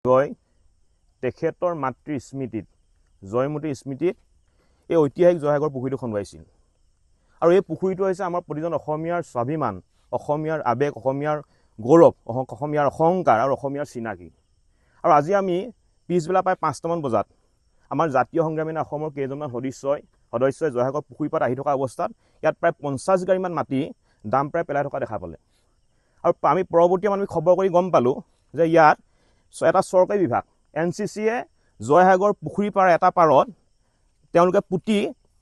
জয় তেখেতৰ মাতৃৰ স্মৃতিত জয়মতীৰ স্মৃতিত এই ঐতিহাসিক জয়সাগৰ পুখুৰীটো খন্দুৱাইছিল আৰু এই পুখুৰীটো হৈছে আমাৰ প্ৰতিজন অসমীয়াৰ স্বাভিমান অসমীয়াৰ আবেগ অসমীয়াৰ গৌৰৱ অসমীয়াৰ অহংকাৰ আৰু অসমীয়াৰ চিনাকি আৰু আজি আমি পিছবেলা প্ৰায় 5টামান বজাত আমাৰ জাতীয় সংগ্ৰামী অসমৰ কেইজনমান সদস্যই জয়সাগৰ পুখুৰী পাৰত আহি থকা অৱস্থাত ইয়াত প্ৰায় 50 গাড়ীমান মাটি দাম প্ৰায় পেলাই থকা দেখা পালে আৰু আমি পৰৱৰ্তী আমি খবৰ কৰি গম পালোঁ যে ইয়াত এটা চৰকাৰী বিভাগ NCCয়ে জয়সাগৰ পুখুৰী পাৰ এটা পাৰত তেওঁলোকে পুতি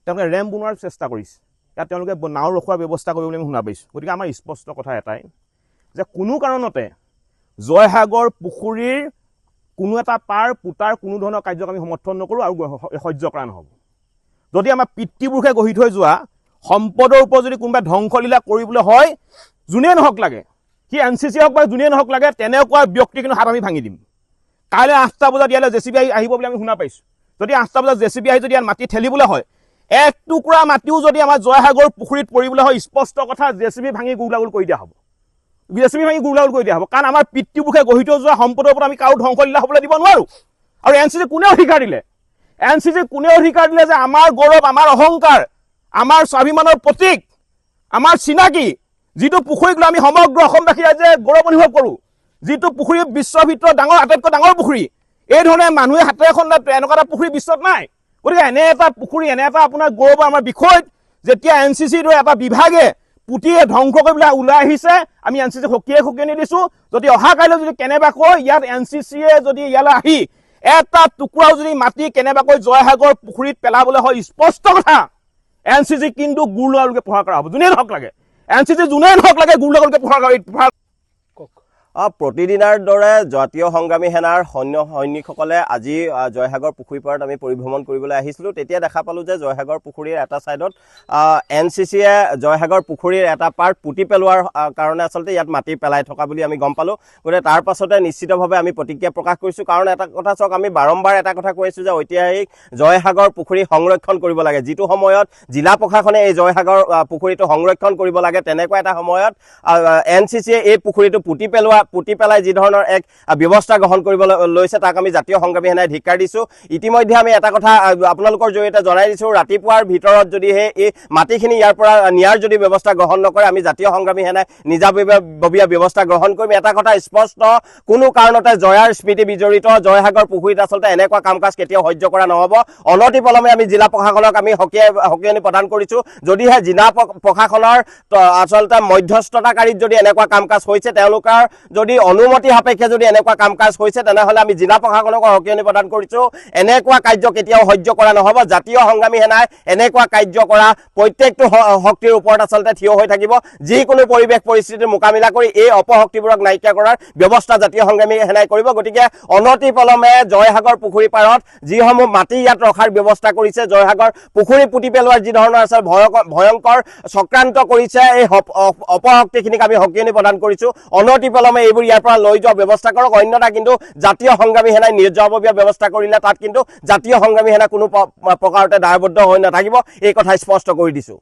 তেওঁলোকে ৰেম্প বনোৱাৰ চেষ্টা কৰিছে ইয়াত তেওঁলোকে নাও ৰখোৱাৰ ব্যৱস্থা কৰিব বুলি আমি শুনা পাইছোঁ গতিকে আমাৰ স্পষ্ট কথা এটাই যে কোনো কাৰণতে জয়সাগৰ পুখুৰীৰ কোনো এটা পাৰ পুতাৰ কোনো ধৰণৰ কাৰ্যক আমি সমৰ্থন নকৰোঁ আৰু সহ্য কৰা নহ'ব যদি আমাৰ পিতৃপুৰুষে গঢ়ি থৈ যোৱা সম্পদৰ ওপৰত যদি কোনোবাই ধ্বংসলীলা কৰিবলৈ হয় যোনে নহওক লাগে সি NCC হওক বা যোনে নহওক লাগে তেনেকুৱা ব্যক্তি কিন্তু হাত আমি ভাঙি দিম কাইলৈ 8টা বজাত ইয়ালৈ JCB আহিব বুলি আমি শুনা পাইছোঁ যদি 8টা বজাত JCB আহি যদি ইয়াত মাটি ঠেলিবলৈ হয় এক টুকুৰা মাটিও যদি আমাৰ জয়সাগৰ পুখুৰীত পৰিবলৈ হয় স্পষ্ট কথা JCB ভাঙি গুগলাগুল কৰি দিয়া হ'ব কাৰণ আমাৰ পিতৃপুৰুষে গঢ়ি থৈ যোৱা সম্পদৰ ওপৰত আমি কাৰো ধ্বংসলীলা হ'বলৈ দিব নোৱাৰোঁ আৰু NCC কোনে অধিকাৰ দিলে যে আমাৰ গৌৰৱ আমাৰ অহংকাৰ আমাৰ স্বাভিমানৰ প্ৰতীক আমাৰ চিনাকি যিটো পুখুৰীক লৈ আমি সমগ্ৰ অসমবাসী ৰাইজে গৌৰৱ অনুভৱ কৰোঁ যিটো পুখুৰী বিশ্বৰ ভিতৰত আটাইতকৈ ডাঙৰ পুখুৰী এই ধৰণে মানুহে হাতেৰে খন্দা এনেকুৱা এটা পুখুৰী বিশ্বত নাই গতিকে এনে এটা পুখুৰী এনে এটা আপোনাৰ গৌৰৱ আমাৰ বিষয়ত যেতিয়া NCCৰ দৰে এটা বিভাগে পুতিয়ে ধ্বংস কৰিবলৈ ওলাই আহিছে আমি NCC সকিয়াই দিছোঁ যদি অহা কাইলৈ যদি কেনেবাকৈ ইয়াত NCCয়ে যদি ইয়ালৈ আহি এটা টুকুৰাও যদি মাটি কেনেবাকৈ জয়সাগৰ পুখুৰীত পেলাবলৈ হয় স্পষ্ট কথা NCC কিন্তু গুৰুলগালকে প্ৰহাৰ কৰা হ'ব যোনে নহওক লাগে NCC যোনে নহওক লাগে গুৰুলগালকে প্ৰহাৰ কৰা প্ৰতিদিনাৰ দৰে জাতীয় সংগ্ৰামী সেনাৰ সৈনিকসকলে আজি জয়সাগৰ পুখুৰী পাৰত আমি পৰিভ্ৰমণ কৰিবলৈ আহিছিলোঁ তেতিয়া দেখা পালোঁ যে জয়সাগৰ পুখুৰীৰ এটা ছাইডত NCCয়ে জয়সাগৰ পুখুৰীৰ এটা পাৰ্ট পুতি পেলোৱাৰ কাৰণে আচলতে ইয়াত মাটি পেলাই থকা বুলি আমি গম পালোঁ গতিকে তাৰ পাছতে নিশ্চিতভাৱে আমি প্ৰতিক্ৰিয়া প্ৰকাশ কৰিছোঁ কাৰণ এটা কথা চাওক আমি বাৰম্বাৰ এটা কথা কৈ আছোঁ যে ঐতিহাসিক জয়সাগৰ পুখুৰী সংৰক্ষণ কৰিব লাগে যিটো সময়ত জিলা প্ৰশাসনে এই জয়সাগৰ পুখুৰীটো সংৰক্ষণ কৰিব লাগে তেনেকুৱা এটা সময়ত NCCয়ে এই পুখুৰীটো পুতি পেলাই যি ধৰণৰ এক ব্যৱস্থা গ্ৰহণ কৰিবলৈ লৈছে তাক আমি জাতীয় সংগ্ৰামী সেনাই ধিক্কাৰ দিছোঁ ইতিমধ্যে আমি এটা কথা আপোনালোকৰ জৰিয়তে জনাই দিছোঁ ৰাতিপুৱাৰ ভিতৰত যদি এই মাটিখিনি ইয়াৰ পৰা নিয়াৰ যদি ব্যৱস্থা গ্ৰহণ নকৰে আমি জাতীয় সংগ্ৰামী সেনাই নিজাববীয়া ব্যৱস্থা গ্ৰহণ কৰিম এটা কথা স্পষ্ট কোনো কাৰণতে জয়াৰ স্মৃতি বিজড়িত জয়সাগৰ পুখুৰীত আচলতে এনেকুৱা কাম কাজ কেতিয়াও সহ্য কৰা নহ'ব অনতিপলমে আমি জিলা প্ৰশাসনক আমি সকিয়নি প্ৰদান কৰিছোঁ যদিহে জিলা প্ৰশাসনৰ আচলতে মধ্যস্থতাকাৰীত যদি এনেকুৱা কাম কাজ হৈছে তেওঁলোকৰ যদি অনুমতি সাপেক্ষে যদি এনেকুৱা কাম কাজ হৈছে তেনেহ'লে আমি জিলা প্ৰশাসনক সকিয়নি প্ৰদান কৰিছোঁ এনেকুৱা কাৰ্য কেতিয়াও সহ্য কৰা নহ'ব জাতীয় সংগ্ৰামী সেনাই এনেকুৱা কাৰ্য কৰা প্ৰত্যেকটো শক্তিৰ ওপৰত আচলতে থিয় হৈ থাকিব যিকোনো পৰিৱেশ পৰিস্থিতিৰ মোকাবিলা কৰি এই অপশক্তিবোৰক নাইকিয়া কৰাৰ ব্যৱস্থা জাতীয় সংগ্ৰামী সেনাই কৰিব গতিকে অনতিপলমে জয়সাগৰ পুখুৰী পাৰত যিসমূহ মাটি ইয়াত ৰখাৰ ব্যৱস্থা কৰিছে জয়সাগৰ পুখুৰী পুতি পেলোৱাৰ যি ধৰণৰ আছে ভয়ংকৰ চক্ৰান্ত কৰিছে এই অপশক্তিখিনিক আমি সকিয়নি প্ৰদান কৰিছোঁ অনতিপলমে এইবোৰ ইয়াৰ পৰা লৈ যোৱা ব্যৱস্থা কৰক অন্যথা কিন্তু জাতীয় সংগ্ৰামী সেনাই নিজাববীয়া ব্যৱস্থা কৰিলে তাত কিন্তু জাতীয় সংগ্ৰামী সেনা কোনো প্ৰকাৰতে দায়বদ্ধ হৈ নাথাকিব এই কথা স্পষ্ট কৰি দিছোঁ